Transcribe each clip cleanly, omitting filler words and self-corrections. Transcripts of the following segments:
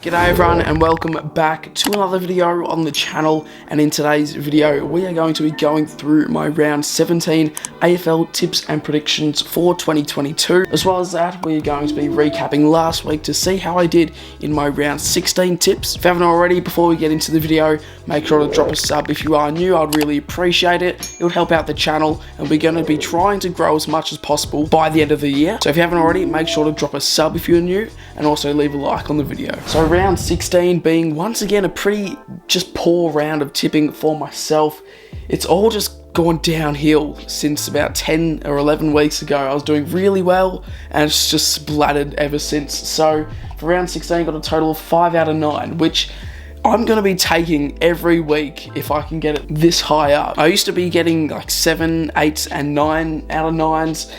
G'day everyone and welcome back to another video on the channel, and in today's video we are going to be going through my round 17 AFL tips and predictions for 2022. As well as that, we are going to be recapping last week to see how I did in my round 16 tips. If you haven't already, before we get into the video, make sure to drop a sub if you are new. I'd really appreciate it. It would help out the channel, and we're going to be trying to grow as much as possible by the end of the year. So if you haven't already, make sure to drop a sub if you're new, and also leave a like on the video. So round 16 being once again a pretty just poor round of tipping for myself. It's all just gone downhill since about 10 or 11 weeks ago. I was doing really well and it's just splattered ever since. So for round 16 I got a total of 5 out of 9, which I'm going to be taking every week if I can get it this high up. I used to be getting like 7, 8 and 9 out of 9s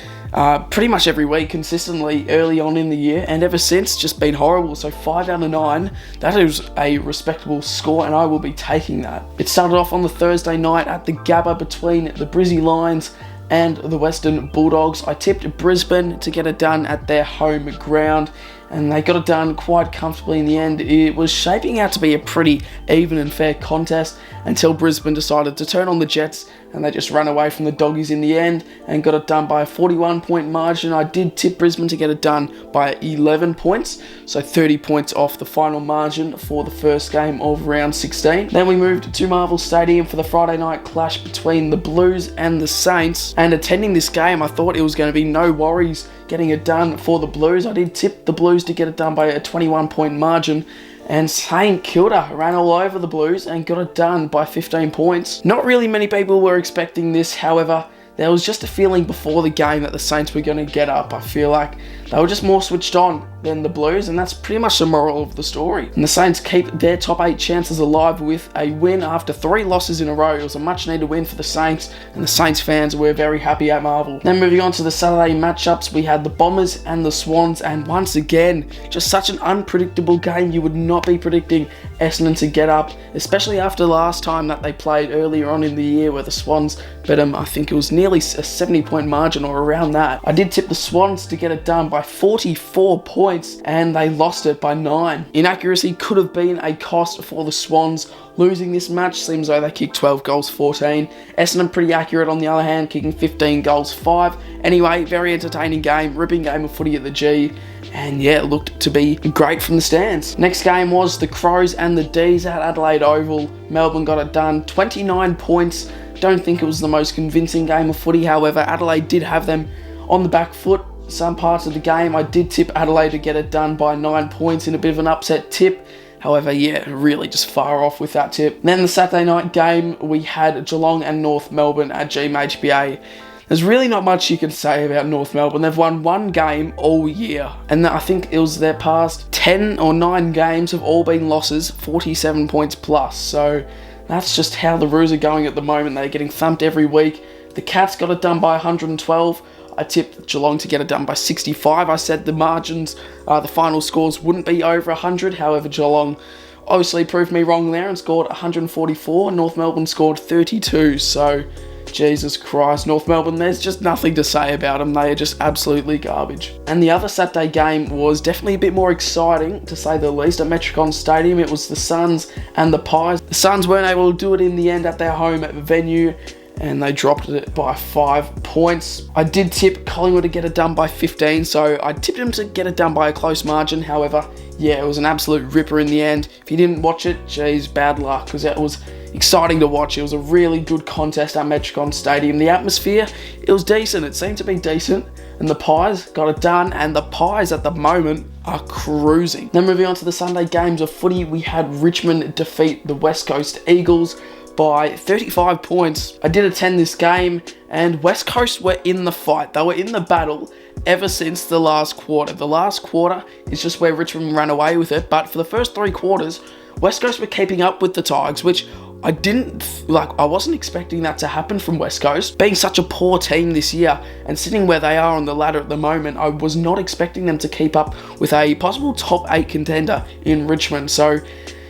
pretty much every week consistently early on in the year, and ever since just been horrible. So 5 out of 9, that is a respectable score and I will be taking that. It started off on the Thursday night at the Gabba between the Brizzy Lions and the Western Bulldogs. I tipped Brisbane to get it done at their home ground, and they got it done quite comfortably in the end. It was shaping out to be a pretty even and fair contest until Brisbane decided to turn on the Jets, and they just ran away from the Doggies in the end and got it done by a 41-point margin. I did tip Brisbane to get it done by 11 points, so 30 points off the final margin for the first game of round 16. Then we moved to Marvel Stadium for the Friday night clash between the Blues and the Saints, and attending this game I thought it was going to be no worries getting it done for the Blues. I did tip the Blues to get it done by a 21-point margin, and St Kilda ran all over the Blues and got it done by 15 points. Not really many people were expecting this, however. There was just a feeling before the game that the Saints were going to get up. I feel like they were just more switched on than the Blues, and that's pretty much the moral of the story. And the Saints keep their top 8 chances alive with a win after 3 losses in a row. It was a much needed win for the Saints, and the Saints fans were very happy at Marvel. Then moving on to the Saturday matchups, we had the Bombers and the Swans, and once again, just such an unpredictable game. You would not be predicting Essendon to get up, especially after last time that they played earlier on in the year where the Swans bet them, I think it was nearly a 70-point margin or around that. I did tip the Swans to get it done by 44 points, and they lost it by 9. Inaccuracy could have been a cost for the Swans. Losing this match seems though they kicked 12 goals, 14. Essendon pretty accurate on the other hand, kicking 15 goals, 5. Anyway, very entertaining game, ripping game of footy at the G, and yeah, it looked to be great from the stands. Next game was the Crows and the D's at Adelaide Oval. Melbourne got it done, 29 points. Don't think it was the most convincing game of footy, however, Adelaide did have them on the back foot some parts of the game. I did tip Adelaide to get it done by 9 points in a bit of an upset tip. However, yeah, really just far off with that tip. Then the Saturday night game, we had Geelong and North Melbourne at GMHBA. There's really not much you can say about North Melbourne. They've won 1 game all year, and I think it was their past 10 or 9 games have all been losses, 47 points plus. So that's just how the Roos are going at the moment. They're getting thumped every week. The Cats got it done by 112. I tipped Geelong to get it done by 65. I said the margins, the final scores wouldn't be over 100. However, Geelong obviously proved me wrong there and scored 144. North Melbourne scored 32. So, Jesus Christ, North Melbourne, there's just nothing to say about them. They are just absolutely garbage. And the other Saturday game was definitely a bit more exciting, to say the least, at Metricon Stadium. It was the Suns and the Pies. The Suns weren't able to do it in the end at their home venue, and they dropped it by 5 points. I did tip Collingwood to get it done by 15, so I tipped them to get it done by a close margin. However, yeah, it was an absolute ripper in the end. If you didn't watch it, geez, bad luck, because it was exciting to watch. It was a really good contest at Metricon Stadium. The atmosphere, it was decent. It seemed to be decent, and the Pies got it done, and the Pies at the moment are cruising. Then moving on to the Sunday games of footy, we had Richmond defeat the West Coast Eagles by 35 points. I did attend this game, and West Coast were in the fight. They were in the battle ever since the last quarter. The last quarter is just where Richmond ran away with it, but for the first 3 quarters, West Coast were keeping up with the Tigers, which I wasn't expecting that to happen from West Coast. Being such a poor team this year and sitting where they are on the ladder at the moment, I was not expecting them to keep up with a possible top 8 contender in Richmond. So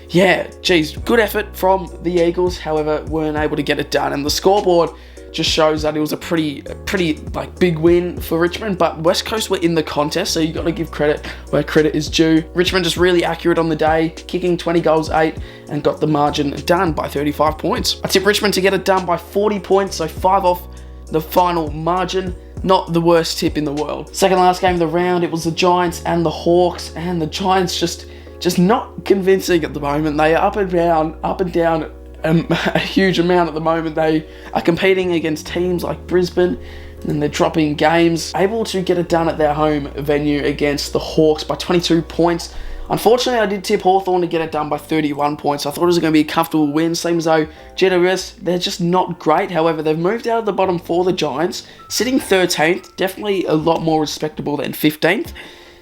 yeah, geez, good effort from the Eagles, however, weren't able to get it done. And the scoreboard just shows that it was a pretty like big win for Richmond. But West Coast were in the contest, so you got to give credit where credit is due. Richmond just really accurate on the day, kicking 20 goals 8 and got the margin done by 35 points. I tip Richmond to get it done by 40 points, so 5 off the final margin. Not the worst tip in the world. Second last game of the round, it was the Giants and the Hawks, and the Giants just not convincing at the moment. They are up and down a huge amount at the moment. They are competing against teams like Brisbane, and they're dropping games. Able to get it done at their home venue against the Hawks by 22 points. Unfortunately, I did tip Hawthorn to get it done by 31 points. I thought it was going to be a comfortable win. Same as though GWS, they're just not great. However, they've moved out of the bottom for the Giants, sitting 13th. Definitely a lot more respectable than 15th.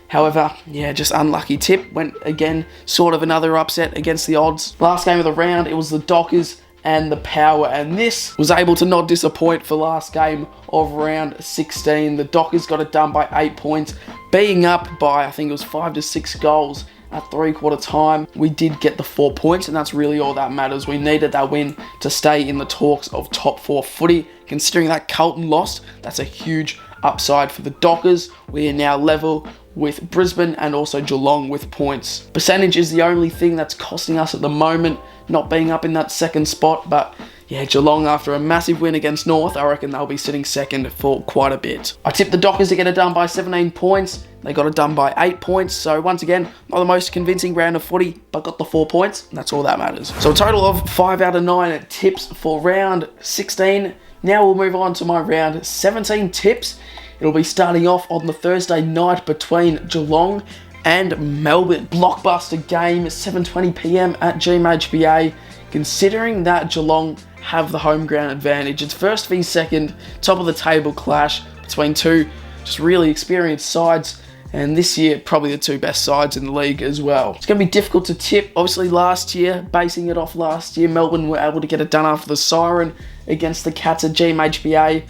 However, yeah, just unlucky tip. Went again, sort of another upset against the odds. Last game of the round, it was the Dockers and the Power, and this was able to not disappoint for last game of round 16. The Dockers got it done by 8 points, being up by, I think it was 5 to 6 goals at 3/4 time. We did get the 4 points, and that's really all that matters. We needed that win to stay in the talks of top 4 footy. Considering that Carlton lost, that's a huge upside for the Dockers. We are now level with Brisbane and also Geelong with points. Percentage is the only thing that's costing us at the moment, not being up in that second spot, but yeah, Geelong, after a massive win against North, I reckon they'll be sitting second for quite a bit. I tipped the Dockers to get it done by 17 points. They got it done by 8 points. So once again, not the most convincing round of footy, but got the 4 points. And that's all that matters. So a total of 5 out of 9 tips for round 16. Now we'll move on to my round 17 tips. It'll be starting off on the Thursday night between Geelong and Melbourne. Blockbuster game, 7:20 PM at GMHBA. Considering that Geelong have the home ground advantage, it's first v second, top of the table clash between two just really experienced sides, and this year probably the 2 best sides in the league as well. It's going to be difficult to tip. Obviously last year, basing it off last year, Melbourne were able to get it done after the siren against the Cats at GMHBA.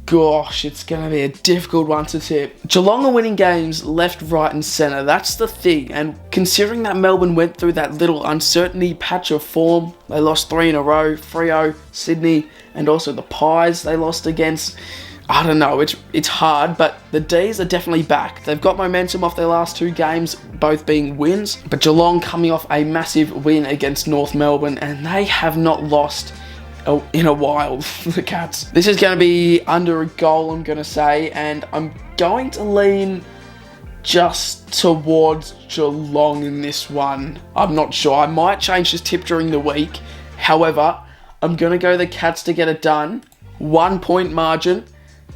Gosh, it's going to be a difficult one to tip. Geelong are winning games left, right and centre. That's the thing. And considering that Melbourne went through that little uncertainty patch of form, they lost 3 in a row, Freo, Sydney, and also the Pies they lost against. I don't know, it's hard, but the D's are definitely back. They've got momentum off their last 2 games, both being wins. But Geelong coming off a massive win against North Melbourne, and they have not lost in a while, the Cats. This is going to be under a goal, I'm going to say, and I'm going to lean just towards Geelong in this one. I'm not sure. I might change this tip during the week. However, I'm going to go the Cats to get it done. 1 point margin.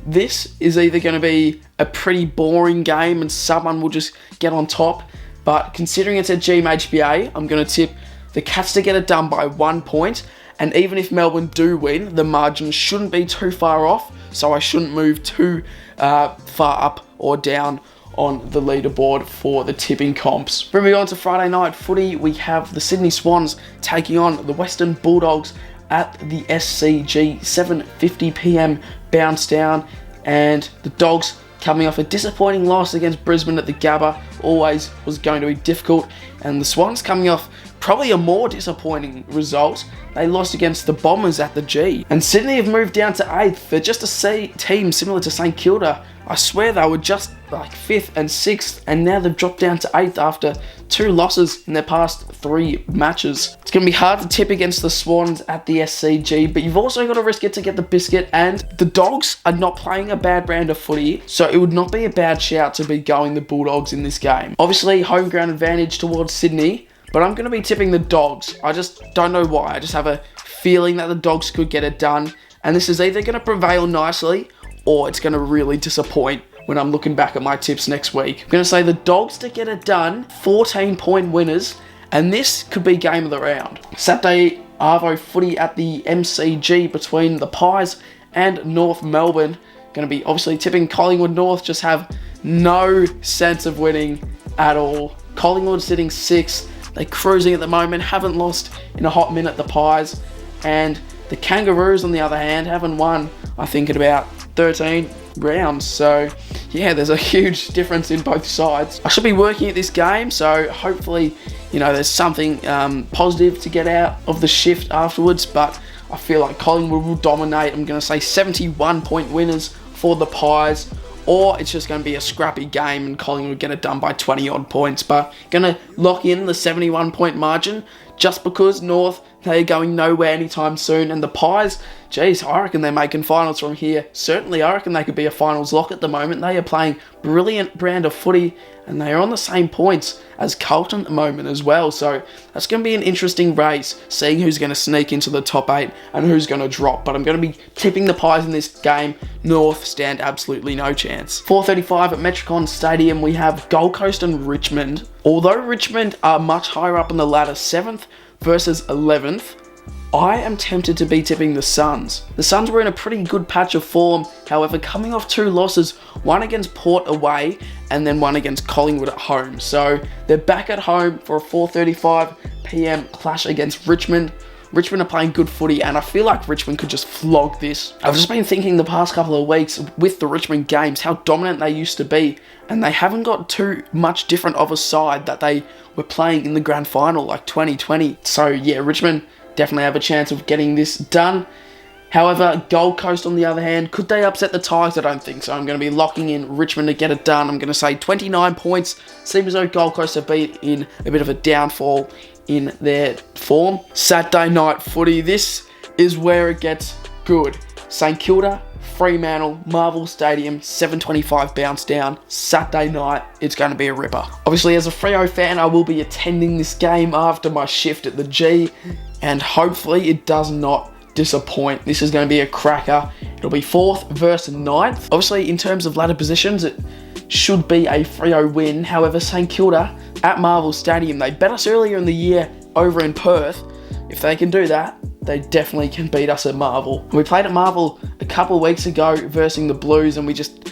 This is either going to be a pretty boring game and someone will just get on top, but considering it's at GMHBA, I'm going to tip the Cats to get it done by 1 point. And even if Melbourne do win, the margin shouldn't be too far off, so I shouldn't move too far up or down on the leaderboard for the tipping comps. Moving on to Friday night footy, we have the Sydney Swans taking on the Western Bulldogs at the SCG, 7:50 PM bounce down, and the Dogs coming off a disappointing loss against Brisbane at the Gabba, always was going to be difficult, and the Swans coming off probably a more disappointing result. They lost against the Bombers at the G. And Sydney have moved down to 8th. They're just a team similar to St Kilda. I swear they were just like 5th and 6th, and now they've dropped down to 8th after 2 losses in their past 3 matches. It's going to be hard to tip against the Swans at the SCG, but you've also got to risk it to get the biscuit, and the Dogs are not playing a bad brand of footy, so it would not be a bad shout to be going the Bulldogs in this game. Obviously, home ground advantage towards Sydney, but I'm going to be tipping the Dogs. I just don't know why. I just have a feeling that the Dogs could get it done. And this is either going to prevail nicely or it's going to really disappoint when I'm looking back at my tips next week. I'm going to say the Dogs to get it done, 14-point winners. And this could be game of the round. Saturday Arvo footy at the MCG between the Pies and North Melbourne. Going to be obviously tipping Collingwood. North just have no sense of winning at all. Collingwood sitting 6th. They're cruising at the moment, haven't lost in a hot minute, the Pies. And the Kangaroos, on the other hand, haven't won, I think, in about 13 rounds. So, yeah, there's a huge difference in both sides. I should be working at this game, so hopefully, there's something positive to get out of the shift afterwards. But I feel like Collingwood will dominate. I'm going to say 71 point winners for the Pies, or it's just going to be a scrappy game and Collingwood get it done by 20 odd points. But going to lock in the 71 point margin just because North, they're going nowhere anytime soon. And the Pies, geez, I reckon they're making finals from here. Certainly, I reckon they could be a finals lock at the moment. They are playing brilliant brand of footy and they are on the same points as Carlton at the moment as well. So that's going to be an interesting race, seeing who's going to sneak into the top 8 and who's going to drop. But I'm going to be tipping the Pies in this game. North stand absolutely no chance. 4:35 at Metricon Stadium, we have Gold Coast and Richmond. Although Richmond are much higher up on the ladder, 7th versus 11th, I am tempted to be tipping the Suns. The Suns were in a pretty good patch of form, however, coming off 2 losses, one against Port away and then one against Collingwood at home. So they're back at home for a 4:35 p.m. clash against Richmond. Richmond are playing good footy and I feel like Richmond could just flog this. I've just been thinking the past couple of weeks with the Richmond games how dominant they used to be, and they haven't got too much different of a side that they were playing in the grand final like 2020. So yeah, Richmond definitely have a chance of getting this done. However, Gold Coast on the other hand, could they upset the Tigers? I don't think so. I'm going to be locking in Richmond to get it done. I'm going to say 29 points. Seems as though Gold Coast have been in a bit of a downfall in their form. Saturday night footy, this is where it gets good. St Kilda, Fremantle, Marvel Stadium, 7:25 bounce down. Saturday night, it's going to be a ripper. Obviously, as a Freo fan, I will be attending this game after my shift at the G, and hopefully it does not disappoint. This is going to be a cracker. It'll be 4th versus 9th. Obviously, in terms of ladder positions, it should be a Freo win. However, St Kilda at Marvel Stadium, they bet us earlier in the year over in Perth. If they can do that, they definitely can beat us at Marvel. We played at Marvel a couple of weeks ago versus the Blues and we just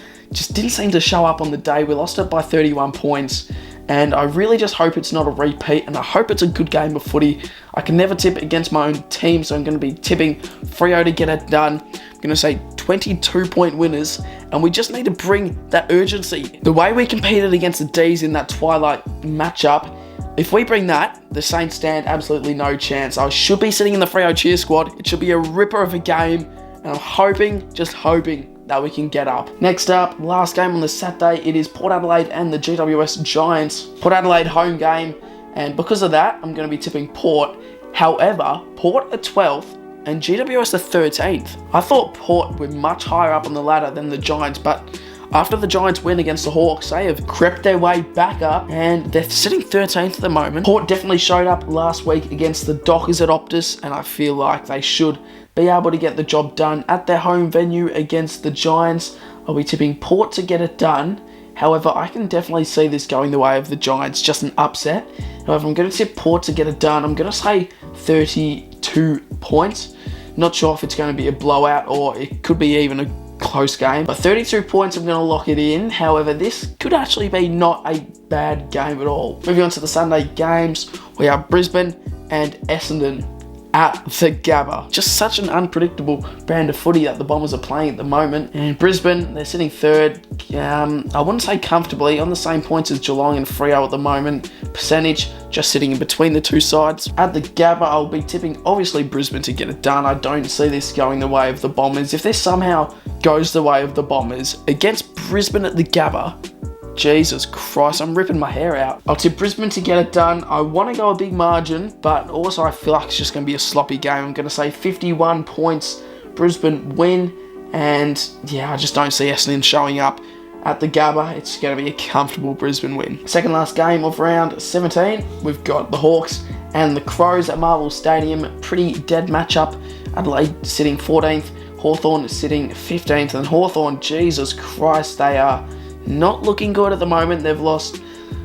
didn't seem to show up on the day. We lost it by 31 points. And I really just hope it's not a repeat, and I hope it's a good game of footy. I can never tip against my own team, so I'm going to be tipping Freo to get it done. I'm going to say 22-point winners, and we just need to bring that urgency. The way we competed against the D's in that Twilight matchup, if we bring that, the Saints stand absolutely no chance. I should be sitting in the Freo cheer squad. It should be a ripper of a game, and I'm hoping, just hoping, that we can get up. Next up, last game on the Saturday, it is Port Adelaide and the GWS Giants. Port Adelaide home game, and because of that, I'm going to be tipping Port. However, Port are 12th and GWS are 13th. I thought Port were much higher up on the ladder than the Giants, but after the Giants win against the Hawks, they have crept their way back up and they're sitting 13th at the moment. Port definitely showed up last week against the Dockers at Optus, and I feel like they should be able to get the job done at their home venue against the Giants. I'll be tipping Port to get it done. However, I can definitely see this going the way of the Giants, just an upset. However, I'm going to tip Port to get it done. I'm going to say 32 points. Not sure if it's going to be a blowout or it could be even a close game. But 32 points, I'm going to lock it in. However, this could actually be not a bad game at all. Moving on to the Sunday games, we have Brisbane and Essendon at the Gabba. Just such an unpredictable brand of footy that the Bombers are playing at the moment. And Brisbane, they're sitting 3rd. I wouldn't say comfortably, on the same points as Geelong and Freo at the moment. Percentage just sitting in between the two sides. At the Gabba, I'll be tipping obviously Brisbane to get it done. I don't see this going the way of the Bombers. If this somehow goes the way of the Bombers against Brisbane at the Gabba, Jesus Christ, I'm ripping my hair out. I'll tip Brisbane to get it done. I want to go a big margin, but also I feel like it's just going to be a sloppy game. I'm going to say 51 points, Brisbane win, and yeah, I just don't see Essendon showing up at the Gabba. It's going to be a comfortable Brisbane win. Second last game of round 17, we've got the Hawks and the Crows at Marvel Stadium. Pretty dead matchup. Adelaide sitting 14th, Hawthorn sitting 15th, and Hawthorn, Jesus Christ, they are not looking good at the moment. They've lost,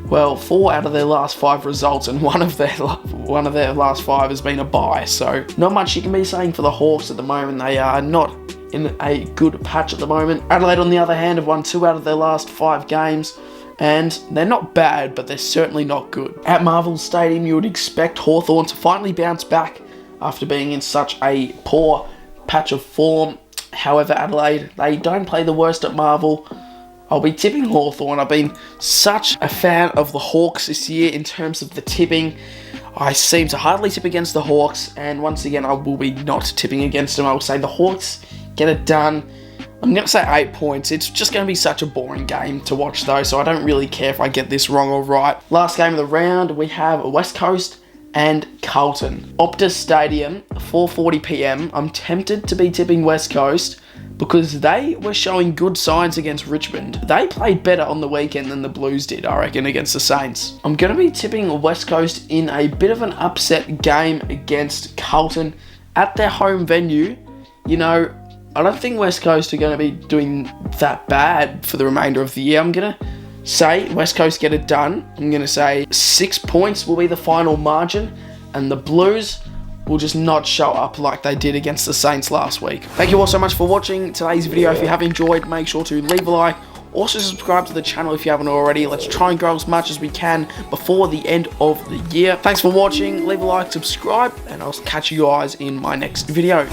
well, 4 out of their last 5 results, and one of their last 5 has been a bye. So not much you can be saying for the Hawks at the moment. They are not in a good patch at the moment. Adelaide, on the other hand, have won 2 out of their last 5 games, and they're not bad, but they're certainly not good. At Marvel Stadium, you would expect Hawthorn to finally bounce back after being in such a poor patch of form. However, Adelaide, they don't play the worst at Marvel. I'll be tipping Hawthorn. I've been such a fan of the Hawks this year in terms of the tipping. I seem to hardly tip against the Hawks, and once again, I will be not tipping against them. I will say the Hawks get it done. I'm going to say 8 points. It's just going to be such a boring game to watch, though, so I don't really care if I get this wrong or right. Last game of the round, we have West Coast and Carlton. Optus Stadium, 4:40 PM. I'm tempted to be tipping West Coast because they were showing good signs against Richmond. They played better on the weekend than the Blues did, I reckon, against the Saints. I'm going to be tipping West Coast in a bit of an upset game against Carlton at their home venue. You know, I don't think West Coast are going to be doing that bad for the remainder of the year. I'm going to say West Coast get it done. I'm going to say 6 points will be the final margin, and the Blues will just not show up like they did against the Saints last week. Thank you all so much for watching today's video. If you have enjoyed, make sure to leave a like. Also subscribe to the channel if you haven't already. Let's try and grow as much as we can before the end of the year. Thanks for watching. Leave a like, subscribe, and I'll catch you guys in my next video.